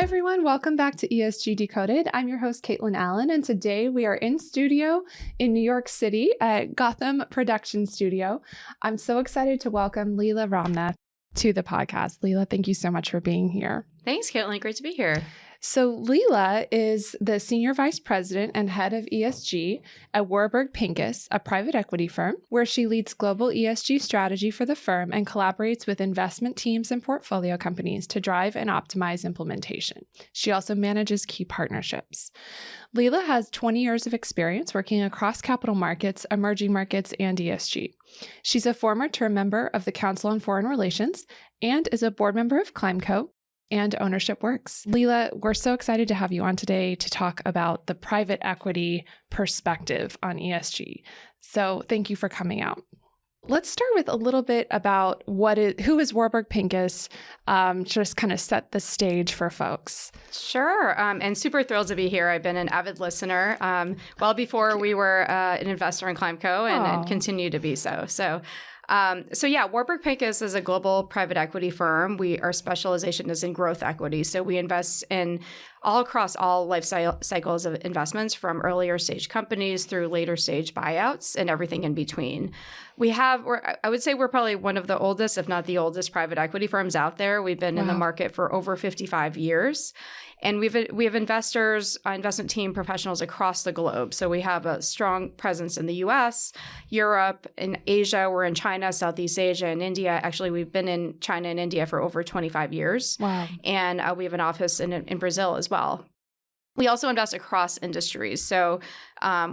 Hi, everyone. Welcome back to ESG Decoded. I'm your host, Kaitlyn Allen, and today we are in studio in New York City at Gotham Production Studio. I'm so excited to welcome Leela Ramnath to the podcast. Leela, thank you so much for being here. Thanks, Kaitlyn. Great to be here. So Leela is the Senior Vice President and Head of ESG at Warburg Pincus, a private equity firm, where she leads global ESG strategy for the firm and collaborates with investment teams and portfolio companies to drive and optimize implementation. She also manages key partnerships. Leela has 20 years of experience working across capital markets, emerging markets, and ESG. She's a former term member of the Council on Foreign Relations and is a board member of ClimeCo and Ownership Works. Leela, we're so excited to have you on today to talk about the private equity perspective on ESG. So thank you for coming out. Let's start with a little bit about who is Warburg Pincus, just kind of set the stage for folks. Sure, and super thrilled to be here. I've been an avid listener well before we were an investor in ClimeCo and continue to be so. So Warburg Pincus is a global private equity firm. Our specialization is in growth equity. So we invest in across all life cycles of investments, from earlier stage companies through later stage buyouts and everything in between. I would say we're probably one of the oldest, if not the oldest, private equity firms out there. We've been in the market for over 55 years. And we have investment team professionals across the globe. So we have a strong presence in the US, Europe, in Asia. We're in China, Southeast Asia, and India. Actually, we've been in China and India for over 25 years. Wow. And we have an office in Brazil as well. We also invest across industries. So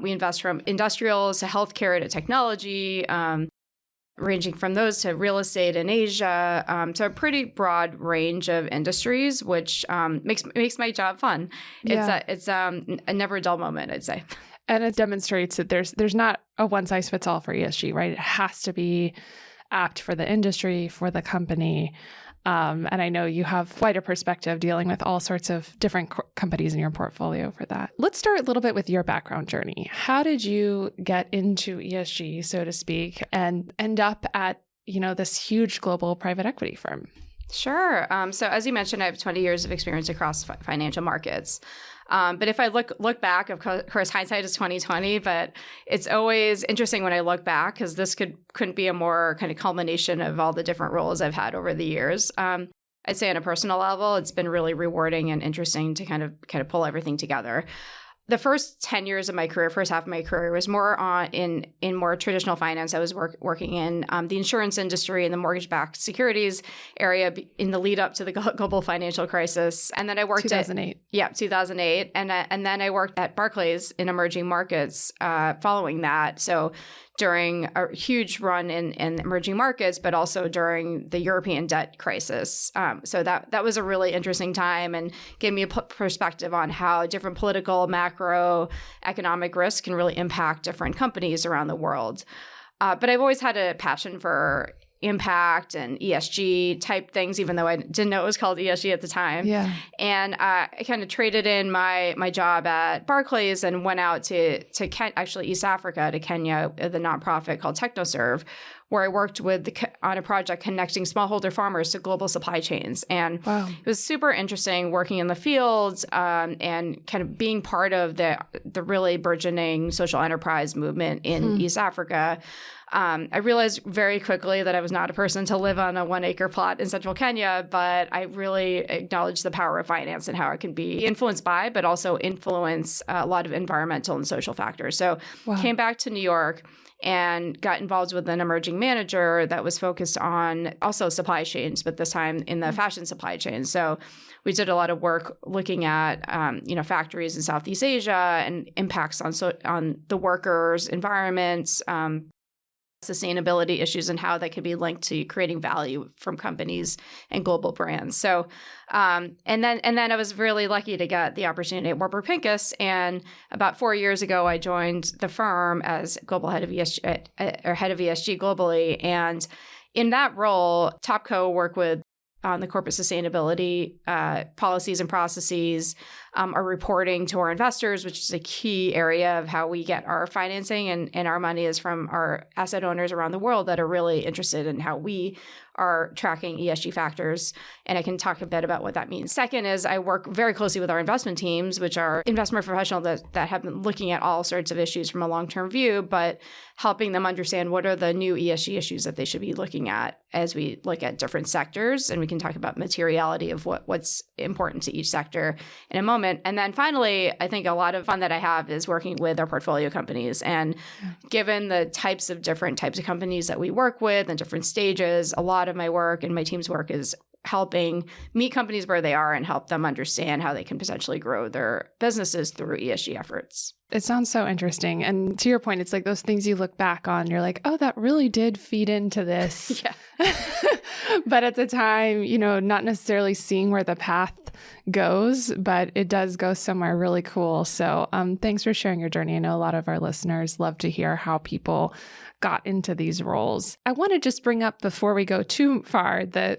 we invest from industrials to healthcare to technology, ranging from those to real estate in Asia, so a pretty broad range of industries, which makes my job fun. Yeah. It's a never dull moment, I'd say. And it demonstrates that there's not a one size fits all for ESG, right? It has to be apt for the industry, for the company. And I know you have quite a perspective dealing with all sorts of different companies in your portfolio for that. Let's start a little bit with your background journey. How did you get into ESG, so to speak, and end up at, this huge global private equity firm? Sure. So as you mentioned, I have 20 years of experience across financial markets. But if I look back, of course, hindsight is 20/20, but it's always interesting when I look back, because this couldn't be a more kind of culmination of all the different roles I've had over the years. I'd say on a personal level, it's been really rewarding and interesting to kind of pull everything together. The first 10 years of my career, first half of my career, was more in more traditional finance. I was working in the insurance industry and the mortgage-backed securities area in the lead up to the global financial crisis. And then I worked 2008. 2008. And then I worked at Barclays in emerging markets following that. So during a huge run in emerging markets, but also during the European debt crisis. So that was a really interesting time and gave me a perspective on how different political, macro, economic risks can really impact different companies around the world. But I've always had a passion for impact and ESG type things, even though I didn't know it was called ESG at the time. Yeah. And I kind of traded in my job at Barclays and went out to East Africa, to Kenya, the nonprofit called TechnoServe, where I worked on a project connecting smallholder farmers to global supply chains. And It was super interesting working in the field and kind of being part of the really burgeoning social enterprise movement in East Africa. I realized very quickly that I was not a person to live on a 1-acre plot in central Kenya, but I really acknowledged the power of finance and how it can be influenced by, but also influence a lot of environmental and social factors. So came back to New York and got involved with an emerging manager that was focused on also supply chains, but this time in the fashion supply chain. So we did a lot of work looking at factories in Southeast Asia and impacts on the workers, environments, sustainability issues, and how that could be linked to creating value from companies and global brands. So, and then I was really lucky to get the opportunity at Warburg Pincus. And about 4 years ago, I joined the firm as global head of ESG, or head of ESG globally. And in that role, TopCo worked with on the corporate sustainability policies and processes, our reporting to our investors, which is a key area of how we get our financing, and our money is from our asset owners around the world that are really interested in how we are tracking ESG factors. And I can talk a bit about what that means. Second is I work very closely with our investment teams, which are investment professionals that have been looking at all sorts of issues from a long-term view, but helping them understand what are the new ESG issues that they should be looking at as we look at different sectors. And we can talk about materiality of what's important to each sector in a moment. And then finally, I think a lot of fun that I have is working with our portfolio companies. And given the different types of companies that we work with and different stages, a lot of my work and my team's work is helping meet companies where they are and help them understand how they can potentially grow their businesses through ESG efforts. It sounds so interesting. And to your point, it's like those things you look back on, you're like, oh, that really did feed into this. Yeah. But at the time, not necessarily seeing where the path goes, but it does go somewhere really cool. So thanks for sharing your journey. I know a lot of our listeners love to hear how people got into these roles. I want to just bring up before we go too far, the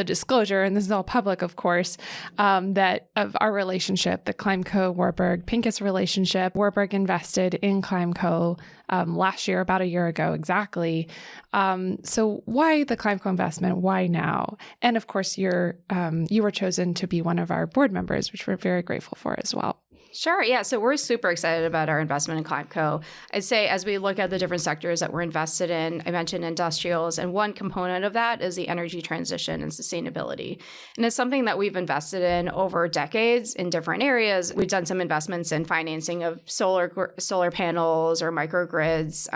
disclosure, and this is all public, of course, that of our relationship, the ClimeCo Warburg Pincus relationship. Warburg invested in ClimeCo last year, about a year ago exactly. So why the ClimeCo investment? Why now? And of course, you were chosen to be one of our board members, which we're very grateful for as well. Sure. Yeah. So we're super excited about our investment in ClimeCo. I'd say as we look at the different sectors that we're invested in, I mentioned industrials, and one component of that is the energy transition and sustainability. And it's something that we've invested in over decades in different areas. We've done some investments in financing of solar panels or microgrids,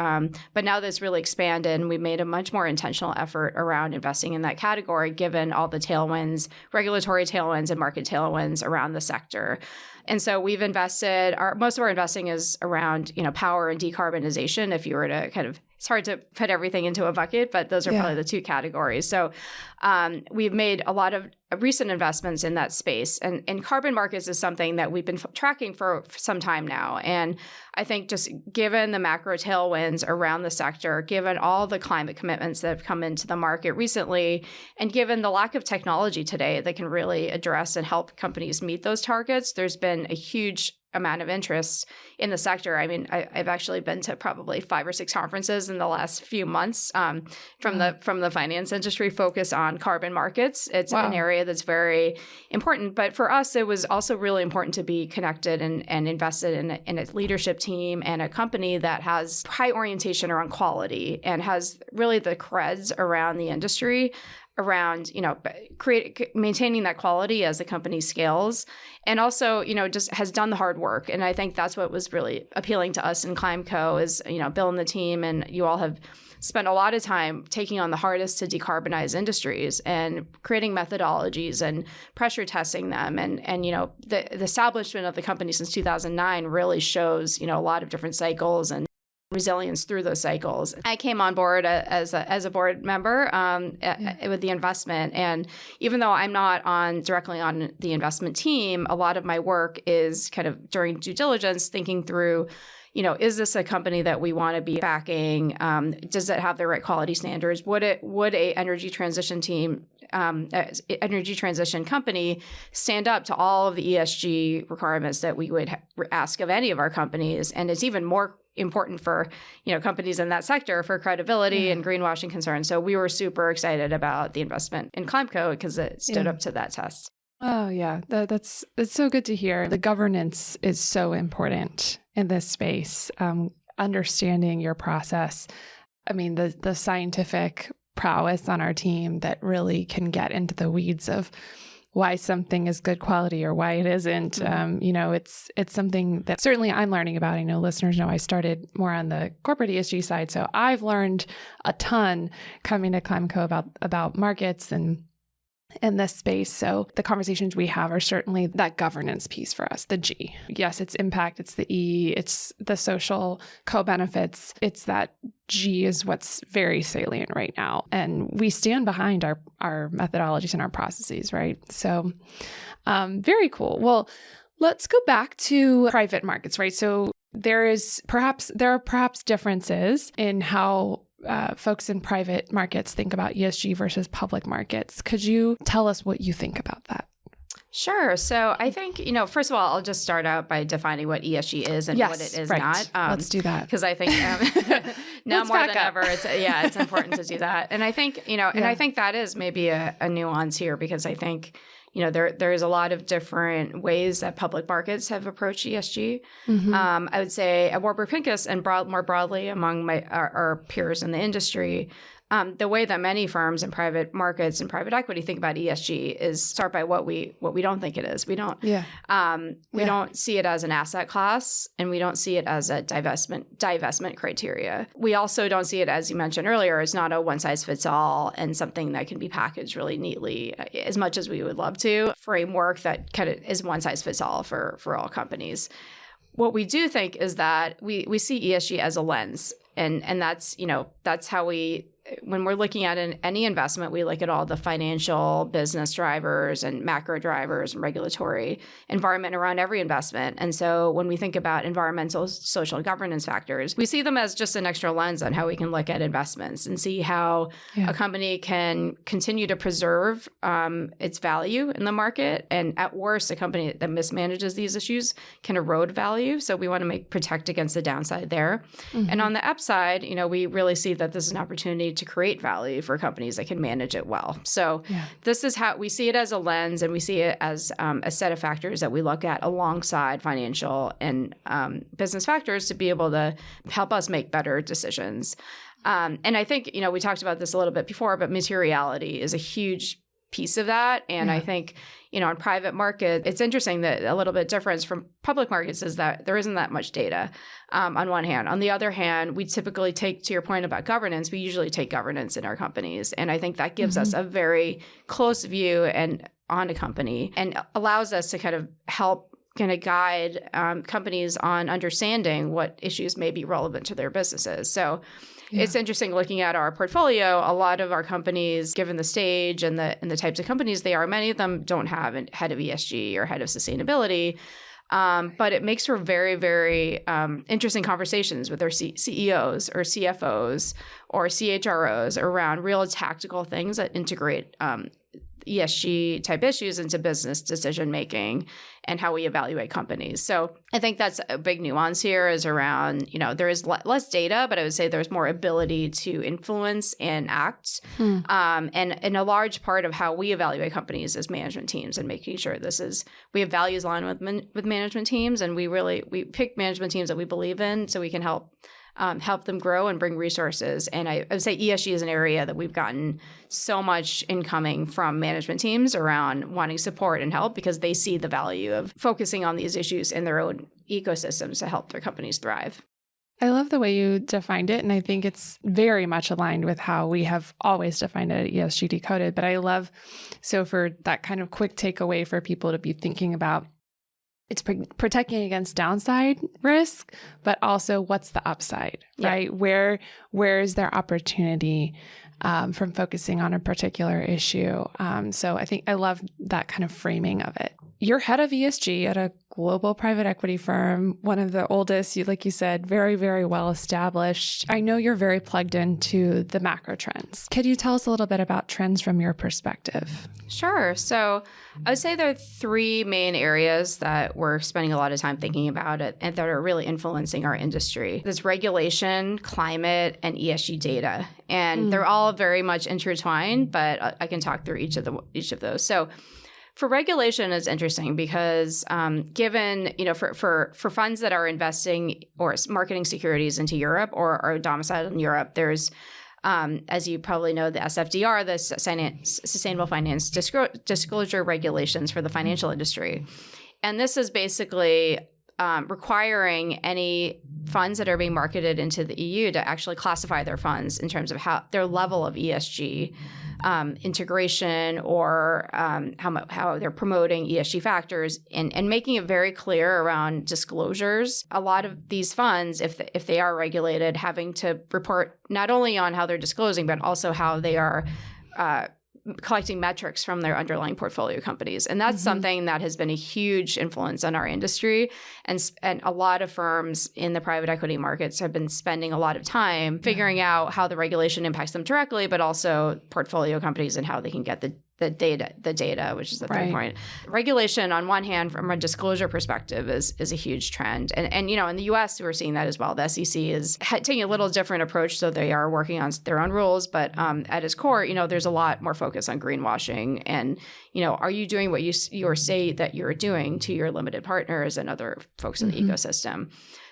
but now that's really expanded, and we've made a much more intentional effort around investing in that category, given all the tailwinds, regulatory tailwinds and market tailwinds around the sector. And so we've invested, most of our investing is around, power and decarbonization. If you were to it's hard to put everything into a bucket, but those are probably the two categories. So we've made a lot of recent investments in that space. And carbon markets is something that we've been tracking for some time now. And I think just given the macro tailwinds around the sector, given all the climate commitments that have come into the market recently, and given the lack of technology today that can really address and help companies meet those targets, there's been a huge amount of interest in the sector. I mean, I've actually been to probably 5 or 6 conferences in the last few months from the finance industry focused on carbon markets. It's an area that's very important. But for us, it was also really important to be connected and invested in a leadership team and a company that has high orientation around quality and has really the creds around the industry around, maintaining that quality as the company scales, and also, just has done the hard work. And I think that's what was really appealing to us in ClimeCo is, Bill and the team, and you all have spent a lot of time taking on the hardest to decarbonize industries and creating methodologies and pressure testing them. And the establishment of the company since 2009 really shows, a lot of different cycles and resilience through those cycles. I came on board as a board member with the investment, and even though I'm not directly on the investment team, a lot of my work is kind of during due diligence, thinking through, is this a company that we want to be backing? Does it have the right quality standards? Would a energy transition company stand up to all of the ESG requirements that we would ask of any of our companies? And it's even more important for companies in that sector for credibility and greenwashing concerns. So we were super excited about the investment in ClimeCo because it stood up to that test. Oh yeah, that's so good to hear. The governance is so important in this space. Understanding your process. I mean, the scientific prowess on our team that really can get into the weeds of why something is good quality or why it isn't. Mm-hmm. It's something that certainly I'm learning about. I know listeners know I started more on the corporate ESG side, so I've learned a ton coming to ClimeCo about markets and in this space. So the conversations we have are certainly that governance piece for us, the G. Yes, it's impact, it's the E, it's the social co-benefits. It's that G is what's very salient right now. And we stand behind our methodologies and our processes, right? So very cool. Well, let's go back to private markets, right? So there are perhaps differences in how folks in private markets think about ESG versus public markets. Could you tell us what you think about that? Sure. So I think, first of all, I'll just start out by defining what ESG is and what it is not. Let's do that. Because I think now more than ever, it's important to do that. And I think, and I think that is maybe a nuance here, because I think, there is a lot of different ways that public markets have approached ESG. I would say at Warburg Pincus and more broadly among our peers in the industry, the way that many firms in private markets and private equity think about ESG is start by what we don't think it is. We don't see it as an asset class, and we don't see it as a divestment criteria. We also don't see it, as you mentioned earlier, as not a one size fits all and something that can be packaged really neatly, as much as we would love to. Framework that kind of is one size fits all for all companies. What we do think is that we see ESG as a lens, and that's how when we're looking at any investment, we look at all the financial, business drivers and macro drivers and regulatory environment around every investment. And so when we think about environmental, social, and governance factors, we see them as just an extra lens on how we can look at investments and see how a company can continue to preserve its value in the market. And at worst, a company that mismanages these issues can erode value. So we want to protect against the downside there. And on the upside, we really see that this is an opportunity to create value for companies that can manage it well. So this is how we see it, as a lens, and we see it as a set of factors that we look at alongside financial and business factors to be able to help us make better decisions. And I think, we talked about this a little bit before, but materiality is a huge piece of that. And I think, in private market, it's interesting that a little bit difference from public markets is that there isn't that much data on one hand. On the other hand, we typically take, to your point about governance, we usually take governance in our companies. And I think that gives us a very close view on a company and allows us to kind of help guide companies on understanding what issues may be relevant to their businesses. So it's interesting looking at our portfolio. A lot of our companies, given the stage and the types of companies they are, many of them don't have a head of ESG or head of sustainability. But it makes for very, very interesting conversations with their CEOs or CFOs or CHROs around real tactical things that integrate ESG type issues into business decision making and how we evaluate companies. So I think that's a big nuance here, is around, there is less data, but I would say there's more ability to influence and act. And a large part of how we evaluate companies is management teams and making sure we have values aligned with management teams, and we pick management teams that we believe in so we can help them grow and bring resources. And I would say ESG is an area that we've gotten so much incoming from management teams around wanting support and help, because they see the value of focusing on these issues in their own ecosystems to help their companies thrive. I love the way you defined it, and I think it's very much aligned with how we have always defined it at ESG Decoded. But I love, so for that kind of quick takeaway for people to be thinking about, it's protecting against downside risk, but also what's the upside, right? Where is there opportunity from focusing on a particular issue? So I think I love that kind of framing of it. You're head of ESG at a global private equity firm, one of the oldest, like you said, very, very well established. I know you're very plugged into the macro trends. Could you tell us a little bit about trends from your perspective? Sure. So I would say there are three main areas that we're spending a lot of time thinking about it and that are really influencing our industry. There's regulation, climate, and ESG data. And they're all very much intertwined, but I can talk through each of those. So for regulation, it's interesting because given, for funds that are investing or marketing securities into Europe or are domiciled in Europe, there's, as you probably know, the SFDR, the Sustainable Finance Disclosure Regulations for the financial industry. And this is basically requiring any funds that are being marketed into the EU to actually classify their funds in terms of how their level of ESG integration or how they're promoting ESG factors and making it very clear around disclosures. A lot of these funds, if they are regulated, having to report not only on how they're disclosing, but also how they are collecting metrics from their underlying portfolio companies. And that's something that has been a huge influence on our industry. And a lot of firms in the private equity markets have been spending a lot of time figuring out how the regulation impacts them directly, but also portfolio companies and how they can get the data, which is the third point. Regulation, on one hand, from a disclosure perspective, is a huge trend. And in the US, we're seeing that as well. The SEC is taking a little different approach, so they are working on their own rules. But at its core, there's a lot more focus on greenwashing. And, are you doing what you say that you're doing to your limited partners and other folks in the ecosystem?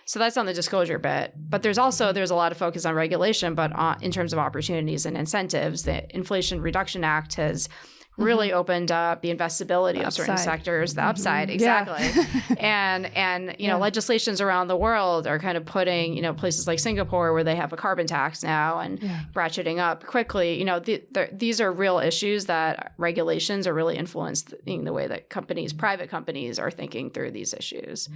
So that's on the disclosure bit. But there's a lot of focus on regulation, but in terms of opportunities and incentives, the Inflation Reduction Act has really opened up the investability of certain sectors, the upside, exactly. And legislations around the world are kind of putting, places like Singapore where they have a carbon tax now and ratcheting up quickly. These are real issues that regulations are really influencing the way that private companies are thinking through these issues.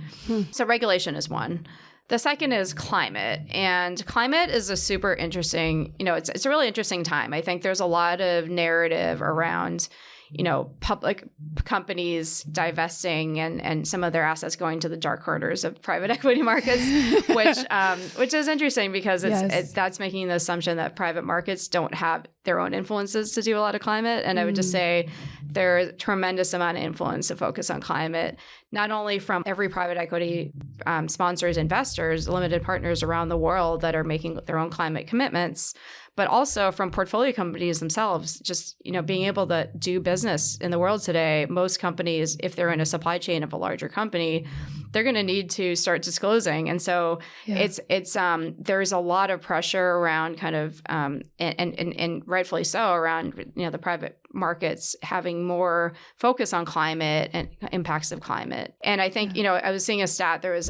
So regulation is one. The second is climate. And climate is a super interesting, it's a really interesting time. I think there's a lot of narrative around, public companies divesting and some of their assets going to the dark corners of private equity markets, which is interesting because that's making the assumption that private markets don't have their own influences to do a lot of climate. And I would just say there's a tremendous amount of influence to focus on climate, not only from every private equity sponsors, investors, limited partners around the world that are making their own climate commitments, but also from portfolio companies themselves. Just, being able to do business in the world today, most companies, if they're in a supply chain of a larger company, they're going to need to start disclosing. And so it's there's a lot of pressure around kind of, and rightfully so, around, the private markets having more focus on climate and impacts of climate. And I think, I was seeing a stat, there was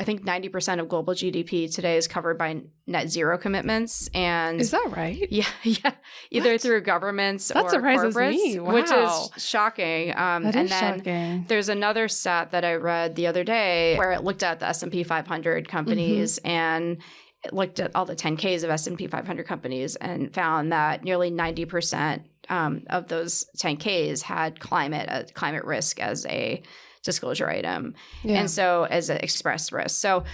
I think 90% of global GDP today is covered by net zero commitments. And is that right? Yeah. Either through governments or corporates, me. Wow. Which is shocking. Shocking. There's another stat that I read the other day where it looked at the S&P 500 companies and it looked at all the 10Ks of S&P 500 companies and found that nearly 90% of those 10Ks had climate risk as a disclosure item. And so as an express risk. So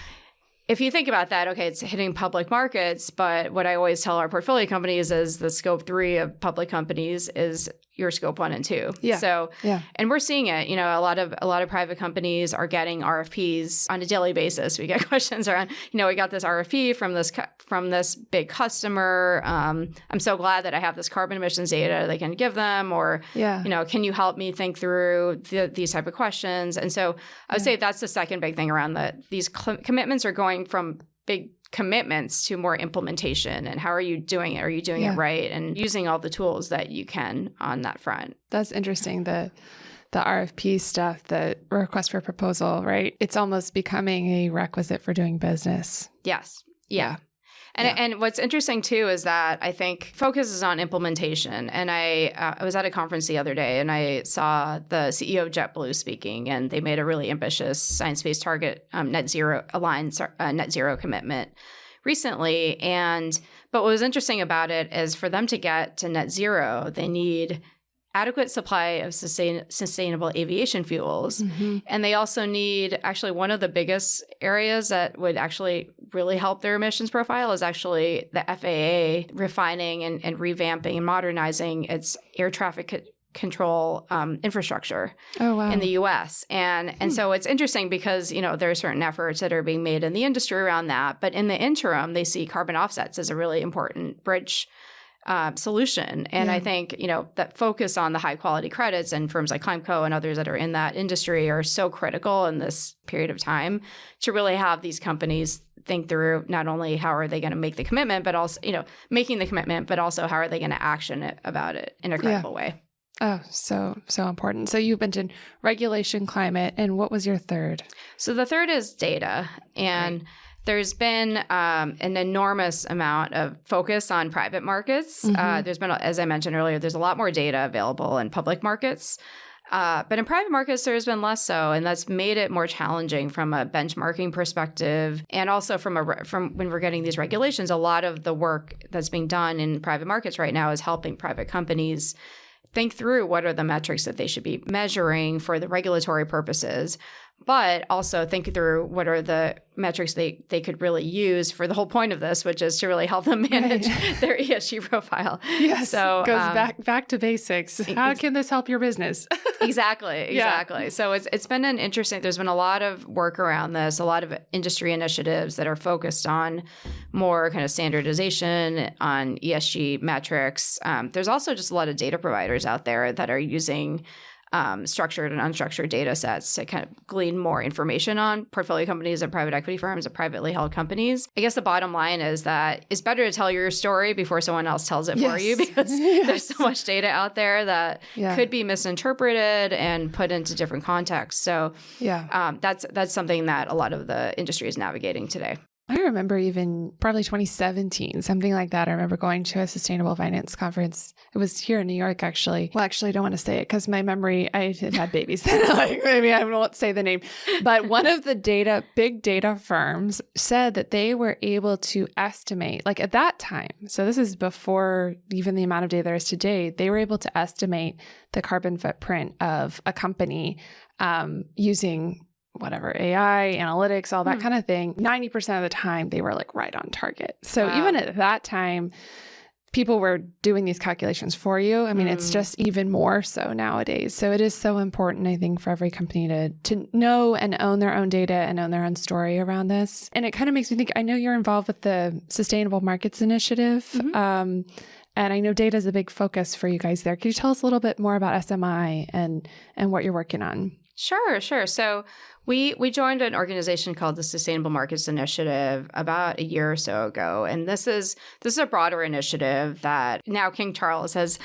if you think about that, okay, it's hitting public markets, but what I always tell our portfolio companies is the scope 3 of public companies is your scope 1 and 2. And we're seeing it, a lot of private companies are getting RFPs on a daily basis. We get questions around, we got this RFP from this big customer. I'm so glad that I have this carbon emissions data they can give them, or, can you help me think through these type of questions? And so I would say that's the second big thing around these commitments are going from big commitments to more implementation. And how are you doing it? Are you doing it right? And using all the tools that you can on that front. That's interesting. The RFP stuff, the request for proposal, right? It's almost becoming a requisite for doing business. Yes. Yeah. And what's interesting too is that I think focus is on implementation. And I was at a conference the other day and I saw the CEO of JetBlue speaking, and they made a really ambitious science-based target, net zero commitment recently. But what was interesting about it is for them to get to net zero, they need adequate supply of sustainable aviation fuels. And they also need, actually, one of the biggest areas that would actually really help their emissions profile is actually the FAA refining and revamping and modernizing its air traffic control infrastructure in the U.S. And so it's interesting because, there are certain efforts that are being made in the industry around that. But in the interim, they see carbon offsets as a really important bridge solution. And I think, that focus on the high quality credits and firms like ClimeCo and others that are in that industry are so critical in this period of time to really have these companies think through not only how are they going to make the commitment, but also, making the commitment, but also how are they going to action it about it in a credible way. Oh, so important. So you mentioned regulation, climate, and what was your third? So the third is data. And there's been an enormous amount of focus on private markets. There's been, as I mentioned earlier, there's a lot more data available in public markets. But in private markets, there's been less so, and that's made it more challenging from a benchmarking perspective. And also from when we're getting these regulations, a lot of the work that's being done in private markets right now is helping private companies think through what are the metrics that they should be measuring for the regulatory purposes, but also think through what are the metrics they could really use for the whole point of this, which is to really help them manage their ESG profile. Yes, so goes back to basics. How can this help your business? Exactly. Yeah. So it's been an interesting. There's been a lot of work around this, a lot of industry initiatives that are focused on more kind of standardization on ESG metrics. There's also just a lot of data providers out there that are using structured and unstructured data sets to kind of glean more information on portfolio companies and private equity firms and privately held companies. I guess the bottom line is that it's better to tell your story before someone else tells it for you, because there's so much data out there that could be misinterpreted and put into different contexts. So that's something that a lot of the industry is navigating today. I remember even probably 2017, something like that. I remember going to a sustainable finance conference. It was here in New York, actually. Well, actually, I don't want to say it because my memory, I had babies then. Like, maybe I won't say the name. But one of the big data firms said that they were able to estimate, like at that time, so this is before even the amount of data there is today, they were able to estimate the carbon footprint of a company using whatever, AI, analytics, all that kind of thing. 90% of the time, they were like right on target. So even at that time, people were doing these calculations for you. I mean, it's just even more so nowadays. So it is so important, I think, for every company to know and own their own data and own their own story around this. And it kind of makes me think, I know you're involved with the Sustainable Markets Initiative. And I know data is a big focus for you guys there. Could you tell us a little bit more about SMI and what you're working on? Sure. So we joined an organization called the Sustainable Markets Initiative about a year or so ago, and this is a broader initiative that now King Charles has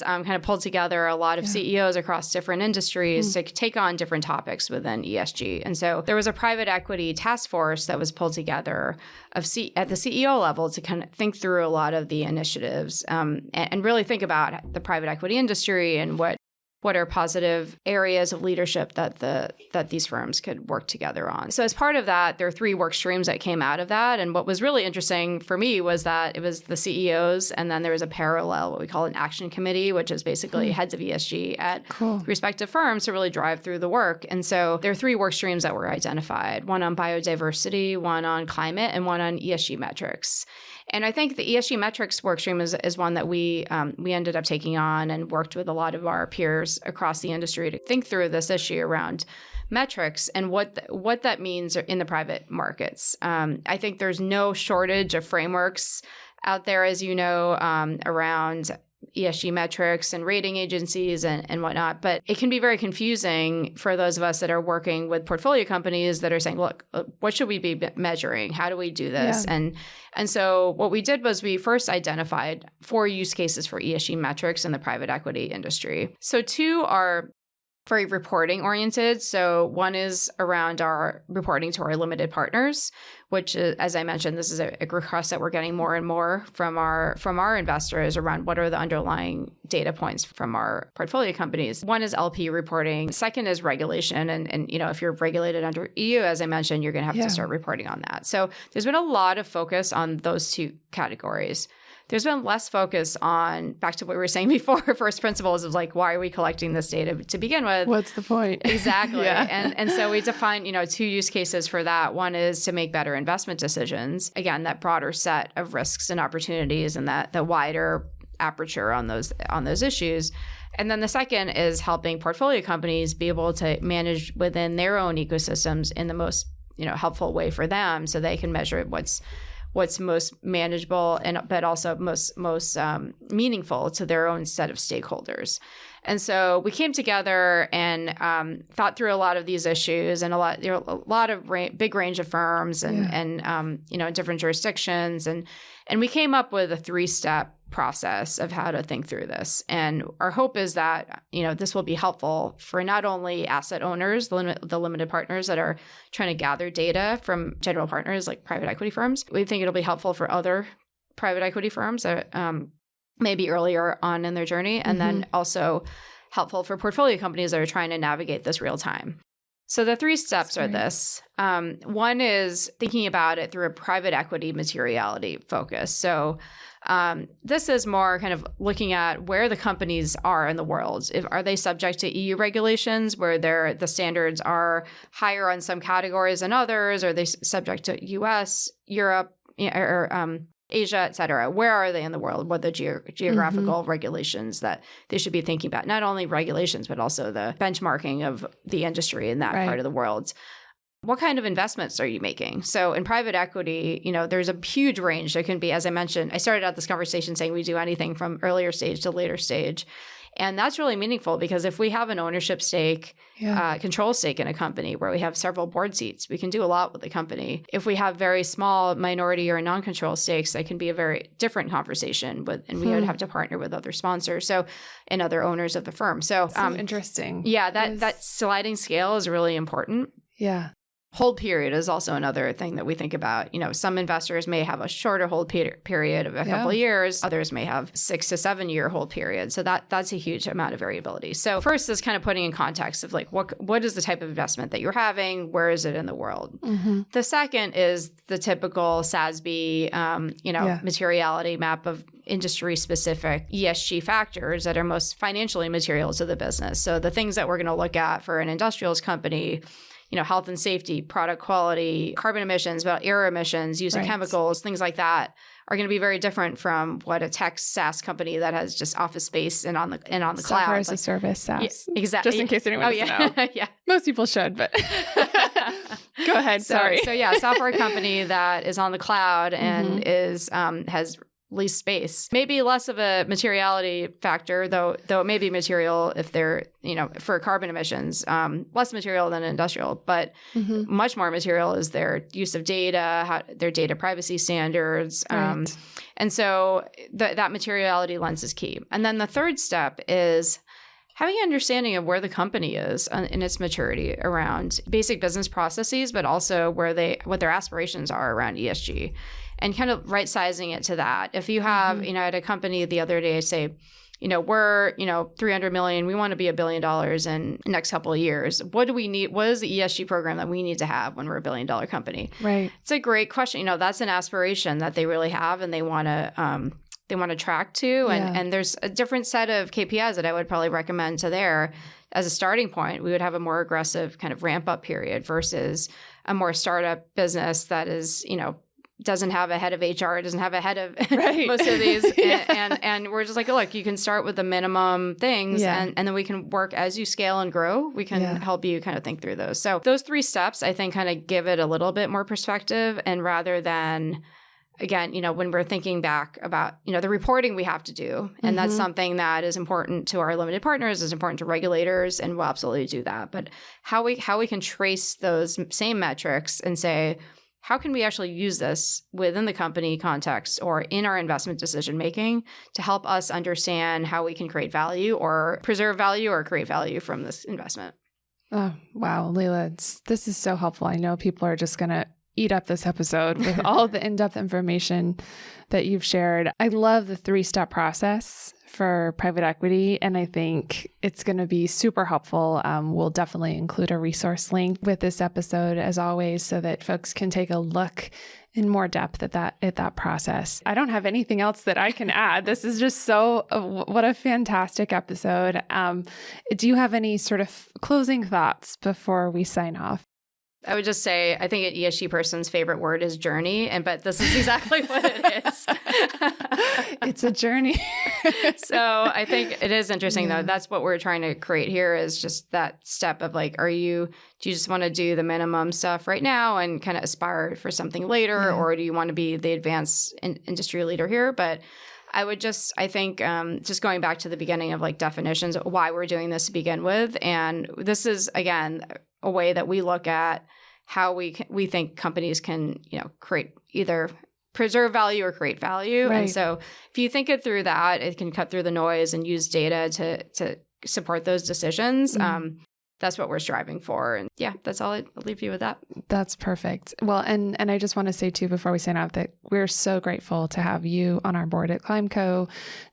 kind of pulled together a lot of CEOs across different industries to take on different topics within ESG. And so there was a private equity task force that was pulled together at the CEO level to kind of think through a lot of the initiatives and really think about the private equity industry and what are positive areas of leadership that these firms could work together on. So as part of that, there are 3 work streams that came out of that. And what was really interesting for me was that it was the CEOs, and then there was a parallel, what we call an action committee, which is basically heads of ESG at respective firms to really drive through the work. And so there are 3 work streams that were identified, one on biodiversity, one on climate, and one on ESG metrics. And I think the ESG metrics workstream is one that we ended up taking on and worked with a lot of our peers across the industry to think through this issue around metrics and what that means in the private markets. I think there's no shortage of frameworks out there, as you know, around ESG metrics and rating agencies and whatnot. But it can be very confusing for those of us that are working with portfolio companies that are saying, look, what should we be measuring? How do we do this? Yeah. And so what we did was we first identified 4 use cases for ESG metrics in the private equity industry. So 2 are very reporting oriented. So one is around our reporting to our limited partners, which is, as I mentioned, this is a request that we're getting more and more from our investors around what are the underlying data points from our portfolio companies. One is LP reporting. Second is regulation. And if you're regulated under EU, as I mentioned, you're going to have to start reporting on that. So there's been a lot of focus on those 2 categories. There's been less focus on, back to what we were saying before, first principles of like, why are we collecting this data to begin with? What's the point? Exactly. And so we define, 2 use cases for that. One is to make better investment decisions. Again, that broader set of risks and opportunities and the wider aperture on those issues. And then the second is helping portfolio companies be able to manage within their own ecosystems in the most, helpful way for them so they can measure what's most manageable but also most meaningful to their own set of stakeholders. And so we came together and thought through a lot of these issues and a lot of big range of firms and different jurisdictions and we came up with a 3-step process of how to think through this. And our hope is that, this will be helpful for not only asset owners, the limited partners that are trying to gather data from general partners like private equity firms. We think it'll be helpful for other private equity firms that maybe earlier on in their journey, and then also helpful for portfolio companies that are trying to navigate this real time. So the 3 steps are this. One is thinking about it through a private equity materiality focus. So this is more kind of looking at where the companies are in the world. Are they subject to EU regulations where the standards are higher on some categories than others? Are they subject to US, Europe, or Asia, et cetera? Where are they in the world? What are the geographical regulations that they should be thinking about? Not only regulations, but also the benchmarking of the industry in that part of the world. What kind of investments are you making? So in private equity, there's a huge range. There can be, as I mentioned, I started out this conversation saying we do anything from earlier stage to later stage. And that's really meaningful because if we have an ownership stake, control stake in a company where we have several board seats, we can do a lot with the company. If we have very small minority or non-control stakes, that can be a very different conversation and we would have to partner with other sponsors and other owners of the firm. So interesting. Yeah, that sliding scale is really important. Yeah. Hold period is also another thing that we think about. Some investors may have a shorter hold period of a couple of years. Others may have 6 to 7 year hold period. So that's a huge amount of variability. So first is kind of putting in context of like, what is the type of investment that you're having? Where is it in the world? Mm-hmm. The second is the typical SASB, materiality map of industry specific ESG factors that are most financially material to the business. So the things that we're going to look at for an industrials company, health and safety, product quality, carbon emissions, air emissions, use of chemicals, things like that are going to be very different from what a tech SaaS company that has just office space and on the cloud. Software as a service SaaS. Yeah, exactly. Just in case anyone doesn't know. Yeah. Most people should, but go ahead. Sorry. So software company that is on the cloud and has lease space. Maybe less of a materiality factor, though it may be material if they're, for carbon emissions, less material than industrial, but much more material is their use of data, their data privacy standards. And so that materiality lens is key. And then the third step is having an understanding of where the company is in its maturity around basic business processes, but also what their aspirations are around ESG. And kind of right-sizing it to that. If you have, I had a company the other day say, we're, $300 million, we want to be $1 billion in the next couple of years. What do we need? What is the ESG program that we need to have when we're $1 billion company? Right. It's a great question. That's an aspiration that they really have and they want to track to. And there's a different set of KPIs that I would probably recommend to there. As a starting point, we would have a more aggressive kind of ramp-up period versus a more startup business that is, doesn't have a head of HR, doesn't have a head of most of these. And we're just like, look, you can start with the minimum things and then we can work as you scale and grow. We can help you kind of think through those. So those 3 steps, I think, kind of give it a little bit more perspective. And rather than, again, when we're thinking back about, the reporting we have to do, and that's something that is important to our limited partners, is important to regulators, and we'll absolutely do that. But how we can trace those same metrics and say, how can we actually use this within the company context or in our investment decision making to help us understand how we can create value or preserve value or create value from this investment? Oh, wow, Leela, this is so helpful. I know people are just going to eat up this episode with all the in-depth information that you've shared. I love the 3-step process for private equity, and I think it's going to be super helpful. We'll definitely include a resource link with this episode, as always, so that folks can take a look in more depth at that process. I don't have anything else that I can add. This is just what a fantastic episode. Do you have any sort of closing thoughts before we sign off? I would just say, I think an ESG person's favorite word is journey, but this is exactly what it is. It's a journey. So I think it is interesting, though. That's what we're trying to create here is just that step of like, do you just want to do the minimum stuff right now and kind of aspire for something later, or do you want to be the advanced industry leader here? But I would just going back to the beginning of like definitions, why we're doing this to begin with. And this is, again, a way that we look at how we think companies can, create either preserve value or create value. Right. And so if you think it through that, it can cut through the noise and use data to support those decisions. that's what we're striving for. And yeah, that's all. I'll leave you with that. That's perfect. Well, and I just want to say too, before we sign off, that we're so grateful to have you on our board at ClimeCo,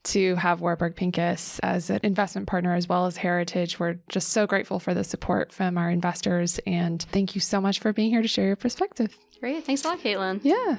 to have Warburg Pincus as an investment partner, as well as Heritage. We're just so grateful for the support from our investors. And thank you so much for being here to share your perspective. Great. Thanks a lot, Kaitlyn. Yeah.